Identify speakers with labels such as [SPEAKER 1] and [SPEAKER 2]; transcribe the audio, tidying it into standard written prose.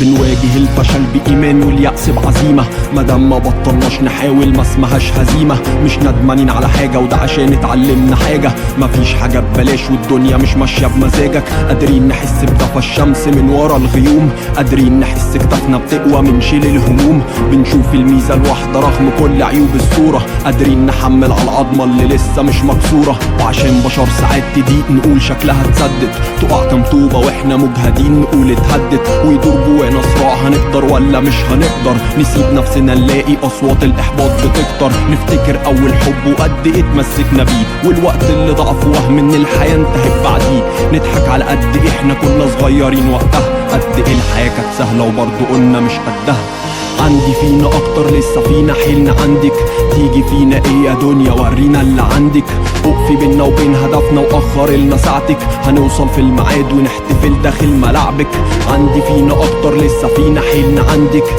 [SPEAKER 1] بنواجه الفشل بإيمان واليأس بعزيمة، مادام ما بطلناش نحاول ما اسمهاش هزيمة. مش ندمانين على حاجة وده عشان اتعلمنا حاجة، مفيش حاجة ببلاش والدنيا مش ماشية بمزاجك. قادرين نحس بدفى الشمس من ورا الغيوم، قادرين نحس كتافنا بتقوى من شيل الهموم. بنشوف الميزة الواحدة رغم كل عيوب الصورة، قادرين نحمل على العظمة اللي لسه مش مكسورة. وعشان بشر ساعات تضيق نقول شكلها اتسدت، تقع كام طوبة واحنا مجهدين نقول اتهدت. ويدور جوانا صراع هنقدر ولا مش هنقدر، نسيب نفسنا نلاقي اصوات الاحباط بتكتر. نفتكر اول حب وقد ايه اتمسكنا بيه، والوقت اللي ضعف وهم ان الحياة انتهت بعديه. نضحك على قد ايه احنا كنا صغيرين وقتها، قد ايه الحياة كانت سهلة وبرضه قلنا مش قدها. عندي فينا اكتر لسه فينا حيلنا عندك، تيجي فينا ايه يا دنيا ورينا اللي عندك. وقفي بينا وبين هدفنا واخر لنا ساعتك، هنوصل في الميعاد ونحتفل داخل ملعبك. عندي فينا اكتر لسه فينا حيلنا عندك،